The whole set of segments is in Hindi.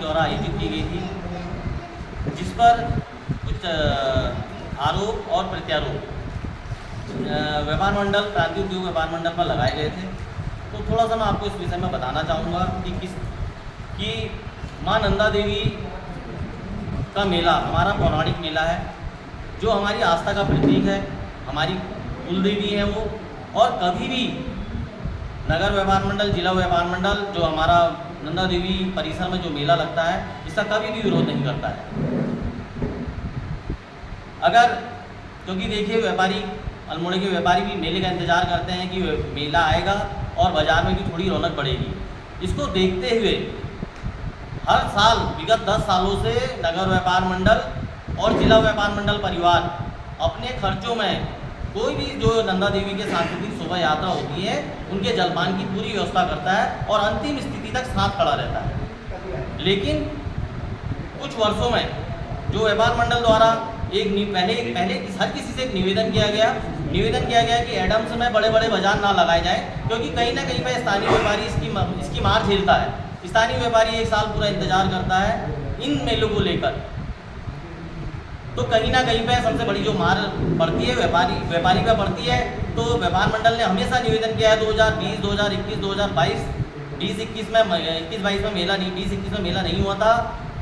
द्वारा आयोजित की गई थी, जिस पर कुछ आरोप और प्रत्यारोप व्यापार मंडल, क्रांति उद्योग व्यापार मंडल पर लगाए गए थे। तो थोड़ा सा मैं आपको इस विषय में बताना चाहूँगा कि माँ नंदा देवी का मेला हमारा पौराणिक मेला है, जो हमारी आस्था का प्रतीक है, हमारी कुल देवी है वो। और कभी भी नगर व्यापार मंडल, जिला व्यापार मंडल, जो हमारा नंदा देवी परिसर में जो मेला लगता है, इसका कभी भी विरोध नहीं करता है। अगर क्योंकि देखिए, व्यापारी, अल्मोड़े के व्यापारी भी मेले का इंतज़ार करते हैं कि मेला आएगा और बाज़ार में भी थोड़ी रौनक बढ़ेगी। इसको देखते हुए हर साल विगत 10 सालों से नगर व्यापार मंडल और जिला व्यापार मंडल परिवार अपने खर्चों में कोई भी जो नंदा देवी के सांस्कृतिक शोभा यात्रा होती है, उनके जलपान की पूरी व्यवस्था करता है और अंतिम स्थिति तक साथ खड़ा रहता है। लेकिन कुछ वर्षों में जो व्यापार मंडल द्वारा पहले हर किसी से एक निवेदन किया गया कि एडम्स में बड़े बड़े बाजार ना लगाए जाए, क्योंकि कहीं ना कहीं पर स्थानीय व्यापारी इसकी मार झेलता है। स्थानीय व्यापारी एक साल पूरा इंतजार करता है इन मेलों को लेकर, तो कहीं ना कहीं पे सबसे बड़ी जो मार पड़ती है व्यापारी पे पड़ती है। तो व्यापार मंडल ने हमेशा निवेदन किया है 2020, 2021, 2022, 20-21 में 21-22 में मेला नहीं, 20-21 में मेला नहीं हुआ था।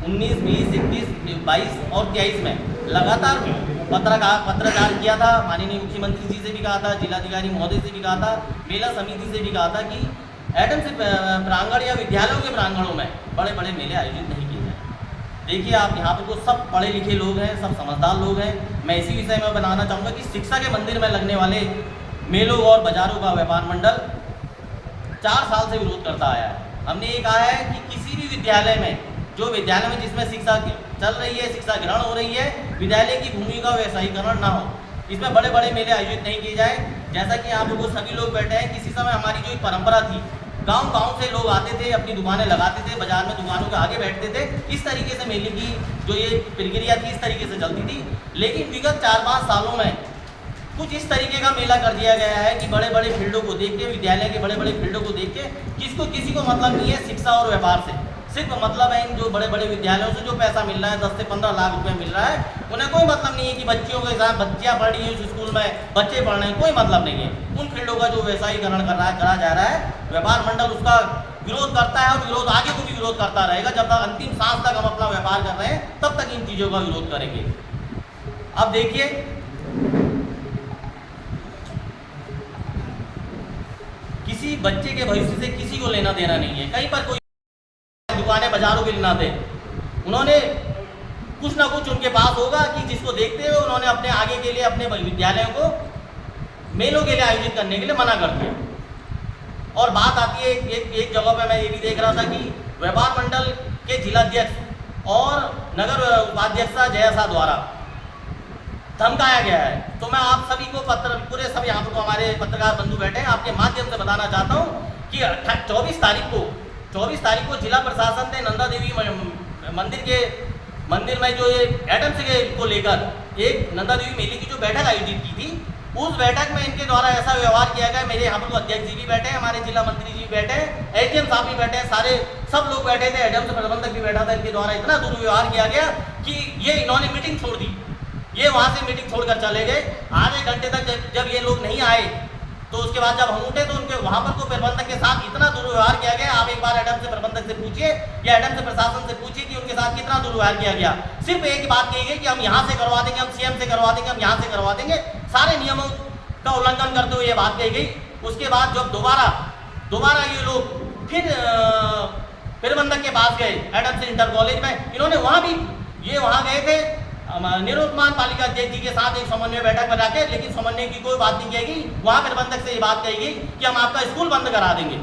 19, 20, 21, 22 और 23 में लगातार पत्रकार किया था, माननीय मुख्यमंत्री जी से भी कहा था, जिलाधिकारी महोदय से भी कहा था, मेला समिति से भी कहा था कि एडम्स प्रांगण या विद्यालयों के प्रांगणों में बड़े बड़े मेले आयोजित नहीं किए जाए। देखिए, आप यहाँ पर तो सब पढ़े लिखे लोग हैं, सब समझदार लोग हैं। मैं इसी विषय में बताना चाहूँगा कि शिक्षा के मंदिर में लगने वाले मेलों और बाज़ारों का व्यापार मंडल 4 साल से विरोध करता आया है। हमने ये कहा है कि किसी भी विद्यालय में जिसमें शिक्षा चल रही है, शिक्षा ग्रहण हो रही है, विद्यालय की भूमि का व्यवसायीकरण ना हो, इसमें बड़े बड़े मेले आयोजित नहीं किए जाए। जैसा कि आप लोग सभी लोग बैठे हैं, किसी समय हमारी जो एक परंपरा थी, गांव से लोग आते थे, अपनी दुकानें लगाते थे, बाजार में दुकानों के आगे बैठते थे। इस तरीके से मेले की जो ये प्रक्रिया थी, इस तरीके से चलती थी। लेकिन विगत 4-5 सालों में कुछ इस तरीके का मेला कर दिया गया है कि बड़े बड़े फील्डों को देख के, विद्यालय के बड़े बड़े फील्डों को देख के किसी को मतलब नहीं है शिक्षा और व्यापार से। सिर्फ मतलब है इन जो बड़े बड़े विद्यालयों से जो पैसा मिल रहा है, 10 से 15 लाख रुपए मिल रहा है, उन्हें कोई मतलब नहीं है कि बच्चियों के साथ बच्चियाँ पढ़ रही हैं उस स्कूल में, बच्चे पढ़ रहे हैं, कोई मतलब नहीं है। उन फील्डों का जो व्यवसायीकरण करा जा रहा है, व्यापार मंडल उसका विरोध करता है और विरोध आगे को भी विरोध करता रहेगा। जब तक अंतिम सांस तक हम अपना व्यापार कर रहे हैं, तब तक इन चीज़ों का विरोध करेंगे। अब देखिए, किसी बच्चे के भविष्य से किसी को लेना देना नहीं है। कहीं पर कोई दुकानें बाजारों के लेना दे, उन्होंने कुछ ना कुछ उनके पास होगा कि जिसको देखते हुए उन्होंने अपने आगे के लिए अपने विद्यालयों को मेलों के लिए आयोजित करने के लिए मना कर दिया। और बात आती है एक जगह पे मैं ये भी देख रहा था कि व्यापार मंडल के जिलाध्यक्ष और नगर उपाध्यक्षा जया द्वारा धमकाया गया है। तो मैं आप सभी को पूरे सब यहाँ पर हमारे पत्रकार बंधु बैठे हैं, आपके माध्यम से बताना चाहता हूँ कि 24 तारीख को जिला प्रशासन ने नंदा देवी मंदिर में जो ये एडम्स को लेकर एक नंदा देवी मेले की जो बैठक आयोजित की थी, उस बैठक में इनके द्वारा ऐसा व्यवहार किया गया। मेरे यहाँ पर अध्यक्ष जी भी बैठे हैं, हमारे जिला मंत्री जी बैठे हैं, एसडीएम साहब भी बैठे हैं, सब लोग बैठे थे, एडम्स प्रबंधक भी बैठा था। इनके द्वारा इतना दुर्व्यवहार किया गया कि इन्होंने मीटिंग छोड़ दी, ये वहाँ से मीटिंग छोड़कर चले गए। आधे घंटे तक जब ये लोग नहीं आए, तो उसके बाद जब हम उठे तो उनके वहाँ पर को प्रबंधक के साथ इतना दुर्व्यवहार किया गया। आप एक बार एडम से प्रबंधक से पूछिए या एडम से प्रशासन से पूछिए कि उनके साथ कितना दुर्व्यवहार किया गया। सिर्फ एक बात कही गई कि हम यहाँ से करवा देंगे, हम सीएम से करवा देंगे, हम यहाँ से करवा देंगे, सारे नियमों का उल्लंघन करते हुए ये बात कही गई। उसके बाद जब दोबारा ये लोग फिर प्रबंधक के पास गए, एडम से इंटर कॉलेज में, इन्होंने वहाँ गए थे निरुपमान पालिका अध्यक्ष जी के साथ एक समन्वय बैठक में जाके, लेकिन समन्वय की कोई बात नहीं की गई। वहाँ प्रबंधक से ये बात कही गई कि हम आपका स्कूल बंद करा देंगे।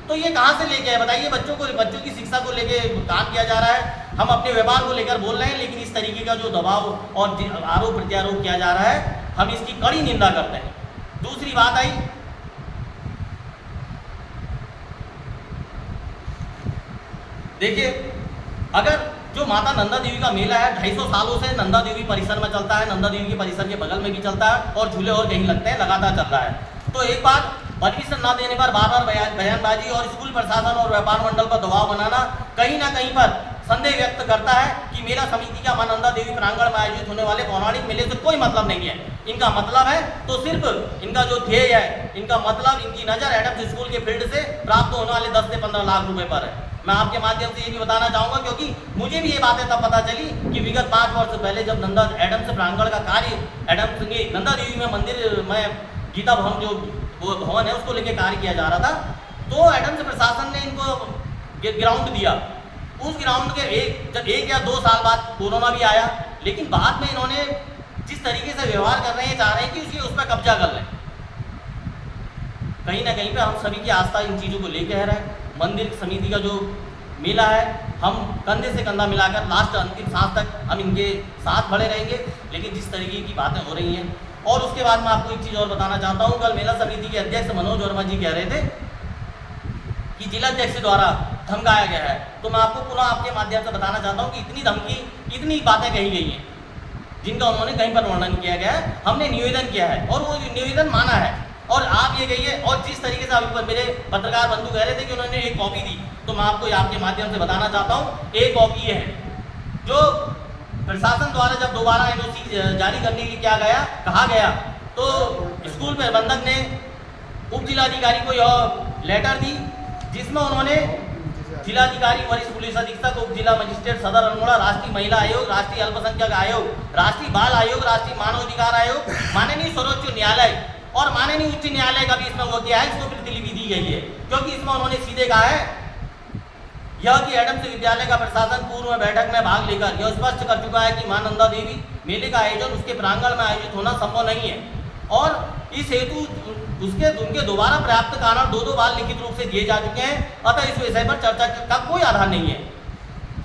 तो ये कहाँ से लेके आए बताइए? बच्चों की शिक्षा को लेके काम किया जा रहा है, हम अपने व्यापार को लेकर बोल रहे हैं, लेकिन इस तरीके का जो दबाव और आरोप प्रत्यारोप किया जा रहा है, हम इसकी कड़ी निंदा करते हैं। दूसरी बात आई, देखिए, अगर जो माता नंदा देवी का मेला है 250 सालों से नंदा देवी परिसर में चलता है, नंदा देवी के परिसर के बगल में भी चलता है और झूले और कहीं लगते हैं, लगातार चल रहा है। तो एक बार परमिशन ना देने पर बार बार बयानबाजी और स्कूल प्रशासन और व्यापार मंडल पर दबाव बनाना कहीं ना कहीं पर संदेह व्यक्त करता है कि मेला समिति का मां नंदा देवी प्रांगण में आयोजित होने वाले पौराणिक मेले से कोई मतलब नहीं है। इनका मतलब है तो सिर्फ इनका जो ध्येय है, इनका मतलब, इनकी नज़र एडम्स स्कूल के फील्ड से प्राप्त होने वाले 10 से 15 लाख रुपए पर है। मैं आपके माध्यम से ये भी बताना चाहूँगा, क्योंकि मुझे भी ये बातें तब पता चली कि विगत 5 वर्ष पहले जब नंदा एडम्स प्रांगण का कार्य एडम्स ने नंदा देवी में मंदिर में गीता भवन जो वो भवन है उसको लेके कार्य किया जा रहा था, तो एडम्स प्रशासन ने इनको ग्राउंड दिया। उस ग्राउंड के एक या 2 साल बाद कोरोना भी आया, लेकिन बाद में इन्होंने जिस तरीके से व्यवहार कर रहे हैं, चाह रहे हैं कि उसकी उस पर कब्जा कर लें। कहीं ना कहीं पे हम सभी की आस्था इन चीज़ों को लेकर है। मंदिर समिति का जो मेला है, हम कंधे से कंधा मिलाकर लास्ट अंतिम सांस तक हम इनके साथ खड़े रहेंगे। लेकिन जिस तरीके की बातें हो रही हैं, और उसके बाद मैं आपको एक चीज़ और बताना चाहता हूँ। कल मेला समिति के अध्यक्ष मनोज वर्मा जी कह रहे थे कि जिलाध्यक्ष द्वारा धमकाया गया है, तो मैं आपको पुनः आपके माध्यम से बताना चाहता हूँ कि इतनी धमकी, इतनी बातें कही गई हैं जिनका उन्होंने कहीं पर वर्णन किया गया है। हमने निवेदन किया है और वो निवेदन माना है, और आप ये कहिए। और जिस तरीके से अभी मेरे पत्रकार बंधु कह रहे थे कि उन्होंने एक कॉपी दी, तो मैं आपको आपके माध्यम से बताना चाहता हूँ, एक कॉपी है जो प्रशासन द्वारा जब दोबारा एनओसी जारी करने के लिए कहा गया, तो स्कूल प्रबंधक ने उप जिलाधिकारी को यह लेटर दी, जिसमें उन्होंने जिलाधिकारी, वरिष्ठ पुलिस अधीक्षक, उप जिला मजिस्ट्रेट सदर अल्मोड़ा, राष्ट्रीय महिला आयोग, राष्ट्रीय अल्पसंख्यक आयोग, राष्ट्रीय बाल आयोग, राष्ट्रीय मानव अधिकार आयोग, माननीय सर्वोच्च न्यायालय और माननीय उच्च न्यायालय का भी इसमें वो किया है, इसको प्रतिलिपि दी गई है। क्योंकि इसमें उन्होंने सीधे कहा है यह कि एडम्स विद्यालय का प्रशासन पूर्व में बैठक में भाग लेकर यह स्पष्ट कर चुका है कि मां नंदा देवी मेले का आयोजन उसके प्रांगण में आयोजित होना संभव नहीं है, और इस हेतु उनके दोबारा पर्याप्त कारण 2 बार लिखित रूप से दिए जा चुके हैं। अतः इस विषय पर चर्चा का कोई आधार नहीं है।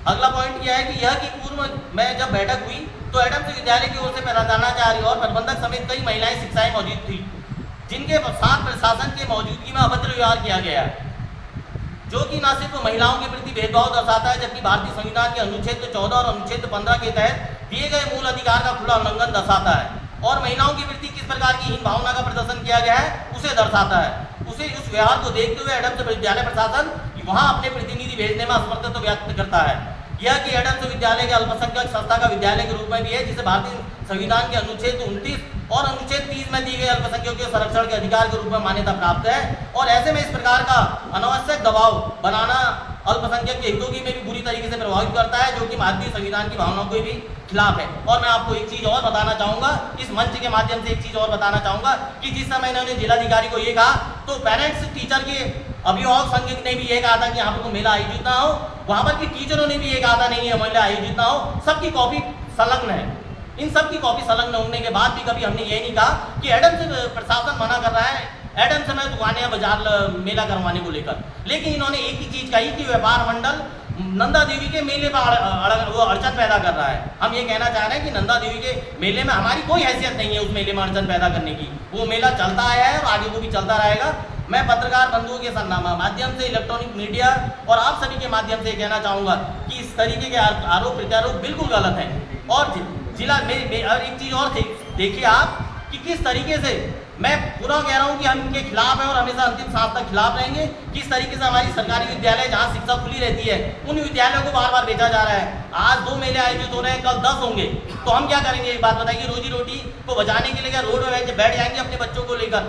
अगला पॉइंट यह है कि यह कि पूर्व में जब बैठक हुई तो एडम्स विद्यालय की ओर से प्रधानाचार्य और प्रबंधक समेत कई महिलाएं शिक्षाएं मौजूद थी, जिनके साथ प्रशासन की मौजूदगी में अभद्र व्यवहार किया गया है, जो कि न सिर्फ महिलाओं के प्रति भेदभाव दर्शाता है, जबकि भारतीय संविधान के अनुच्छेद 14 और अनुच्छेद 15 के तहत दिए गए मूल अधिकार का खुला उल्लंघन दर्शाता है, और महिलाओं के प्रति किस प्रकार की हीन भावना का प्रदर्शन किया गया है उसे दर्शाता है। उस व्यवहार को देखते हुए एडम्स विद्यालय प्रशासन वहां अपने प्रतिनिधि भेजने में असमर्थता व्यक्त करता है। यह कि एडम्स विद्यालय के अल्पसंख्यक संस्था का विद्यालय के रूप में भी है, जिसे भारतीय संविधान के अनुच्छेद 29 और अनुच्छेद 30 में दी गई अल्पसंख्यकों के संरक्षण के अधिकार के रूप में मान्यता प्राप्त है, और ऐसे में इस प्रकार का अनावश्यक दबाव बनाना अल्पसंख्यक के हितों की में भी बुरी तरीके से प्रभावित करता है, जो कि भारतीय संविधान की भावनाओं के भी खिलाफ है। और मैं आपको एक चीज़ और बताना चाहूँगा, इस मंच के माध्यम से एक चीज़ और बताना चाहूँगा कि जिस समय इन्होंने जिलाधिकारी को ये कहा, तो पेरेंट्स टीचर के अभिभावक संघ ने भी ये कहा था कि यहाँ पर कोई मेला आयोजित ना हो, वहाँ पर की टीचरों ने भी ये कहा था नहीं है मेला आयोजित ना हो। सबकी कॉपी संलग्न है। इन सब की कॉपी संलग्न होने के बाद भी कभी हमने ये नहीं कहा कि एडम्स प्रशासन मना कर रहा है एडम्स में दुकानें बाजार मेला करवाने को लेकर, लेकिन इन्होंने एक ही चीज़ कही कि व्यापार मंडल नंदा देवी के मेले पर वो अड़चन पैदा कर रहा है। हम ये कहना चाह रहे हैं कि नंदा देवी के मेले में हमारी कोई हैसियत नहीं है उस मेले में अड़चन पैदा करने की। वो मेला चलता आया है और आगे वो भी चलता रहेगा। मैं पत्रकार बंधुओं के माध्यम से, इलेक्ट्रॉनिक मीडिया और आप सभी के माध्यम से कहना चाहूँगा कि इस तरीके के आरोप प्रत्यारोप बिल्कुल गलत हैं। और जिला में एक चीज़ और देखिए आप कि किस तरीके से मैं पुनः कह रहा हूँ कि हम इनके खिलाफ हैं और हमेशा अंतिम सांस तक खिलाफ रहेंगे। किस तरीके से हमारी सरकारी विद्यालय जहाँ शिक्षा खुली रहती है उन विद्यालयों को बार बार बेचा जा रहा है। आज 2 मेले आयोजित हो रहे हैं, कल 10 होंगे, तो हम क्या करेंगे? एक बात बताइए, रोजी रोटी को बचाने के लिए क्या रोड में बैठ जाएंगे अपने बच्चों को लेकर?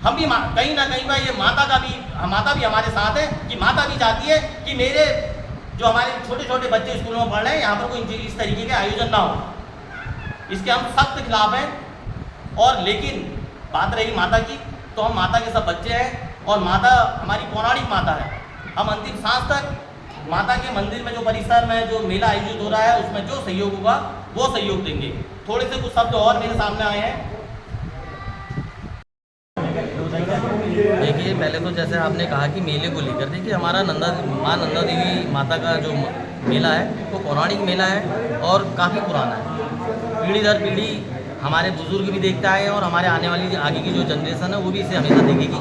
हम भी कहीं ना कहीं पर ये माता भी हमारे साथ है कि माता भी चाहती है कि मेरे जो हमारे छोटे छोटे बच्चे स्कूलों में पढ़ रहे हैं यहाँ पर कोई इस तरीके के आयोजन ना हो। इसके हम सख्त खिलाफ हैं। और लेकिन बात रही माता की, तो हम माता के सब बच्चे हैं और माता हमारी पौराणिक माता है। हम अंतिम सांस तक माता के मंदिर में जो परिसर में जो मेला आयोजित हो रहा है उसमें जो सहयोग होगा वो सहयोग देंगे। थोड़े से कुछ शब्द और मेरे सामने आए हैं। देखिए, पहले तो जैसे आपने कहा कि मेले को लेकर, देखिए हमारा मां नंदा देवी माता का जो मेला है वो पौराणिक मेला है और काफ़ी पुराना है। पीढ़ी दर पीढ़ी हमारे बुजुर्ग भी देखते आए हैं और हमारे आने वाली आगे की जो जनरेशन है वो भी इसे हमेशा देखेगी,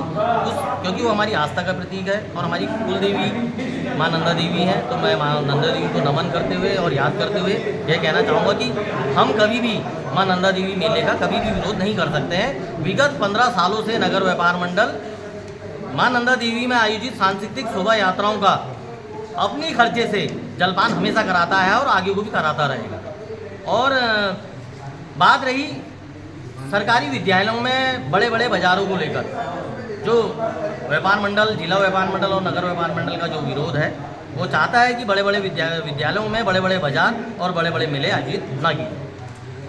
क्योंकि वो हमारी आस्था का प्रतीक है और हमारी कुल देवी मां नंदा देवी है। तो मैं मां नंदा देवी को नमन करते हुए और याद करते हुए यह कहना चाहूँगा कि हम कभी भी मां नंदा देवी मेले का कभी भी विरोध नहीं कर सकते हैं। विगत 15 सालों से नगर व्यापार मंडल मां नंदा देवी में आयोजित सांस्कृतिक शोभा यात्राओं का अपनी खर्चे से जलपान हमेशा कराता है और आगे को भी कराता रहेगा। और बात रही सरकारी विद्यालयों में बड़े बड़े बाज़ारों को लेकर, जो व्यापार मंडल, जिला व्यापार मंडल और नगर व्यापार मंडल का जो विरोध है, वो चाहता है कि बड़े बड़े विद्यालयों में बड़े बड़े बाज़ार और बड़े बड़े मेले आयोजित ना किए।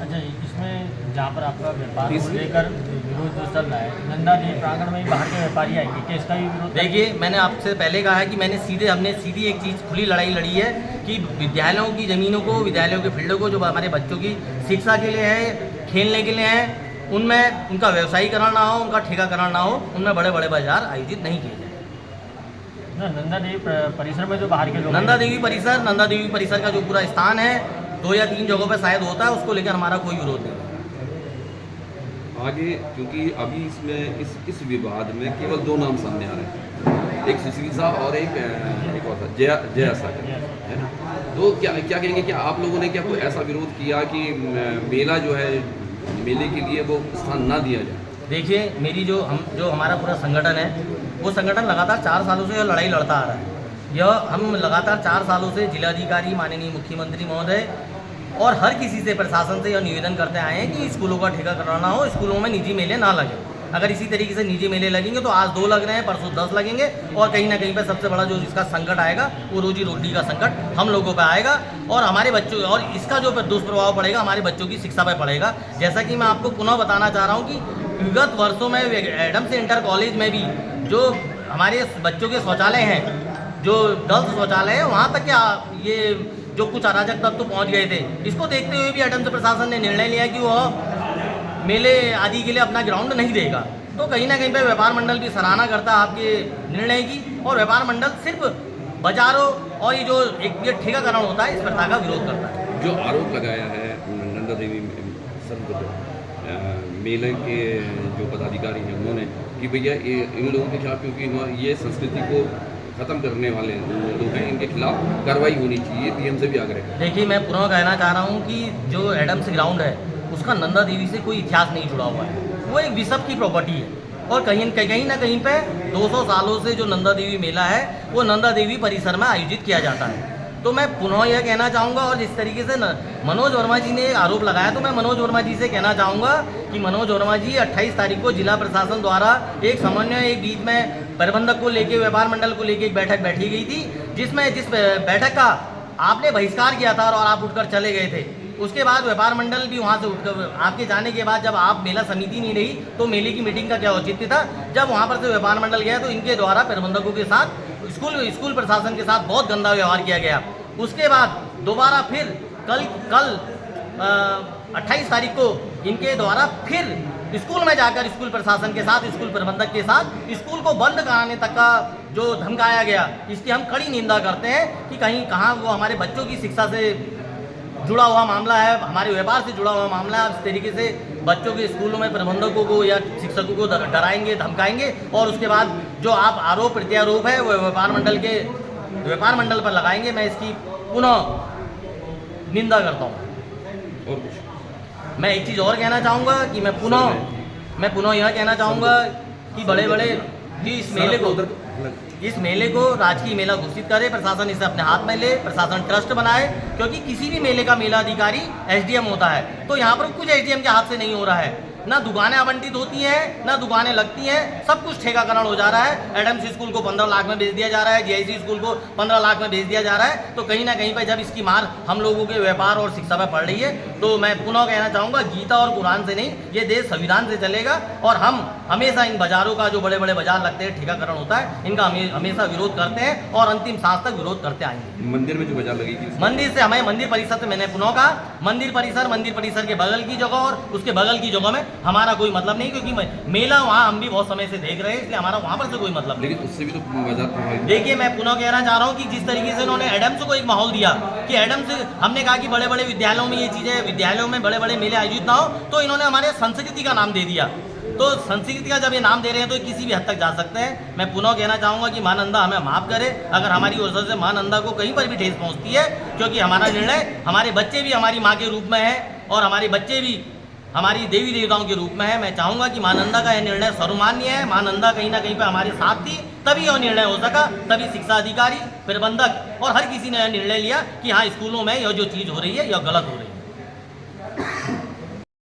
अच्छा, इसमें जहाँ पर आपका व्यापार को लेकर विरोध जो चल रहा है, नंदा देवी प्रांगण में बाहर के व्यापारी आएंगे, क्या इसका भी विरोध? देखिए, मैंने आपसे पहले कहा है कि हमने सीधी एक चीज़ खुली लड़ाई लड़ी है कि विद्यालयों की ज़मीनों को, विद्यालयों के फील्डों को, जो हमारे बच्चों की शिक्षा के लिए है, खेलने के लिए है, उनमें उनका व्यवसायीकरण ना हो, उनका ठेकाकरण ना हो, उनमें बड़े बड़े बाजार आयोजित नहीं किए जाए। नंदा देवी परिसर में जो बाहर के लोग, नंदा देवी परिसर का जो पूरा स्थान है, 2 या 3 जगहों पर शायद होता है, उसको लेकर हमारा कोई विरोध नहीं। आगे क्योंकि अभी इसमें इस विवाद में केवल 2 नाम सामने आ रहे हैं, एक सुशील शाह और एक और था जया सागर, है ना। तो क्या कहेंगे कि आप लोगों ने क्या कोई ऐसा विरोध किया कि मेला जो है, मेले के लिए वो स्थान ना दिया जाए? देखिए, जो हमारा पूरा संगठन है, वो संगठन लगातार 4 सालों से यह लड़ाई लड़ता आ रहा है। हम लगातार 4 सालों से जिलाधिकारी, माननीय मुख्यमंत्री महोदय और हर किसी से, प्रशासन से यह निवेदन करते आए हैं कि स्कूलों का ठेका कराना हो, स्कूलों में निजी मेले ना लगे। अगर इसी तरीके से निजी मेले लगेंगे तो आज 2 लग रहे हैं, परसों 10 लगेंगे, और कहीं ना कहीं पर सबसे बड़ा जो इसका संकट आएगा, वो रोजी रोटी का संकट हम लोगों पर आएगा और हमारे बच्चों, और इसका जो दुष्प्रभाव पड़ेगा हमारे बच्चों की शिक्षा पर पड़ेगा। जैसा कि मैं आपको पुनः बताना चाह रहा हूँ कि विगत वर्षों में एडम्स इंटर कॉलेज में भी जो हमारे बच्चों के शौचालय हैं, जो गर्ल्स शौचालय है, वहाँ तक क्या ये जो कुछ अराजक तत्व पहुँच गए थे। इसको देखते हुए भी एडम्स प्रशासन ने निर्णय लिया कि वह मेले आदि के लिए अपना ग्राउंड नहीं देगा। तो कहीं ना कहीं पे व्यापार मंडल भी सराहना करता है आपके निर्णय की, और व्यापार मंडल सिर्फ बाजारों और ये जो ये ठेकाकरण होता है, इस प्रथा का विरोध करता है। जो आरोप लगाया है नंदा देवी मेले के जो पदाधिकारी हैं, उन्होंने कि भैया इन लोगों के खिलाफ, क्योंकि ये संस्कृति को खत्म करने वाले लोग हैं, इनके खिलाफ कार्रवाई होनी चाहिए, पीएम से भी आग्रह करें। देखिए, मैं पुनः कहना चाह रहा हूँ कि जो एडम्स ग्राउंड है, उसका नंदा देवी से कोई इतिहास नहीं जुड़ा हुआ है। वो एक बिशप की प्रॉपर्टी है, और कहीं ना कहीं पे 200 सालों से जो नंदा देवी मेला है, वो नंदा देवी परिसर में आयोजित किया जाता है। तो मैं पुनः यह कहना चाहूँगा, और जिस तरीके से मनोज वर्मा जी ने आरोप लगाया, तो मैं मनोज वर्मा जी से कहना चाहूँगा कि मनोज वर्मा जी, 28 तारीख को जिला प्रशासन द्वारा एक समन्वय, एक बीच में प्रबंधक को लेके, व्यापार मंडल को लेके एक बैठक बैठी गई थी, जिस बैठक का आपने बहिष्कार किया था और आप उठकर चले गए थे। उसके बाद व्यापार मंडल भी वहाँ से उठकर, आपके जाने के बाद जब आप मेला समिति नहीं रही, तो मेले की मीटिंग का क्या औचित्य था? जब वहाँ पर से व्यापार मंडल गया, तो इनके द्वारा प्रबंधकों के साथ, स्कूल प्रशासन के साथ बहुत गंदा व्यवहार किया गया। उसके बाद दोबारा फिर कल 28 तारीख को इनके द्वारा फिर स्कूल में जाकर स्कूल प्रशासन के साथ, स्कूल प्रबंधक के साथ, स्कूल को बंद कराने तक का जो धमकाया गया, इसकी हम कड़ी निंदा करते हैं कि कहाँ वो हमारे बच्चों की शिक्षा से जुड़ा हुआ मामला है, हमारे व्यापार से जुड़ा हुआ मामला है। इस तरीके से बच्चों के स्कूलों में प्रबंधकों को या शिक्षकों को डराएंगे, धमकाएंगे, और उसके बाद जो आप आरोप प्रत्यारोप है वो व्यापार मंडल पर लगाएंगे। मैं इसकी पुनः निंदा करता हूँ। और कुछ मैं एक चीज़ और कहना चाहूँगा कि मैं पुनः यह कहना चाहूँगा कि बड़े बड़े कि इस मेले को राजकीय मेला घोषित करे, प्रशासन इसे अपने हाथ में ले, प्रशासन ट्रस्ट बनाए, क्योंकि किसी भी मेले का मेला अधिकारी एसडीएम होता है। तो यहाँ पर कुछ एसडीएम के हाथ से नहीं हो रहा है, ना दुकानें आवंटित होती हैं, ना दुकानें लगती हैं, सब कुछ ठेकाकरण हो जा रहा है। एडम्स स्कूल को 15 लाख में बेच दिया जा रहा है, जीआईसी स्कूल को 15 लाख में बेच दिया जा रहा है। तो कहीं ना कहीं पर जब इसकी मार हम लोगों के व्यापार और शिक्षा पर पड़ रही है, तो मैं पुनः कहना चाहूँगा, गीता और कुरान से नहीं, ये देश संविधान से चलेगा। और हम हमेशा इन बाजारों का, जो बड़े बड़े बाजार लगते हैं, ठेकाकरण होता है, इनका हमेशा विरोध करते हैं और अंतिम सांस तक विरोध करते आएंगे। मंदिर में जो बाजार लगेगी, मंदिर से हमें, मंदिर परिसर से मैंने पुनः कहा, मंदिर परिसर के बगल की जगह और उसके बगल की जगह में हमारा कोई मतलब नहीं, क्योंकि मेला वहाँ हम भी बहुत समय से देख रहे हैं, इसलिए हमारा वहाँ पर से कोई मतलब नहीं। लेकिन उससे भी तो बाजार, देखिए, मैं पुनः कहना चाह रहा हूँ कि जिस तरीके से उन्होंने एडम्स को एक माहौल दिया कि एडम्स, हमने कहा कि बड़े बड़े विद्यालयों में ये चीज़ें, विद्यालयों में बड़े बड़े मेले आयोजित ना हो, तो इन्होंने हमारे संस्कृति का नाम दे दिया। तो संस्कृति का जब ये नाम दे रहे हैं, तो किसी भी हद तक जा सकते हैं। मैं पुनः कहना चाहूँगा कि मां नंदा हमें माफ़ करे अगर हमारी ओर से मां नंदा को कहीं पर भी ठेस पहुँचती है, क्योंकि हमारा निर्णय, हमारे बच्चे भी हमारी माँ के रूप में हैं और हमारे बच्चे भी हमारी देवी देवताओं के रूप में है। मैं चाहूँगा कि मां नंदा का यह निर्णय सर्वमान्य है। मां नंदा कहीं ना कहीं पर हमारे साथ थी, तभी यह निर्णय हो सका, तभी शिक्षा अधिकारी, प्रबंधक और हर किसी ने यह निर्णय लिया कि हाँ, स्कूलों में यह जो चीज़ हो रही है यह गलत हो रही है।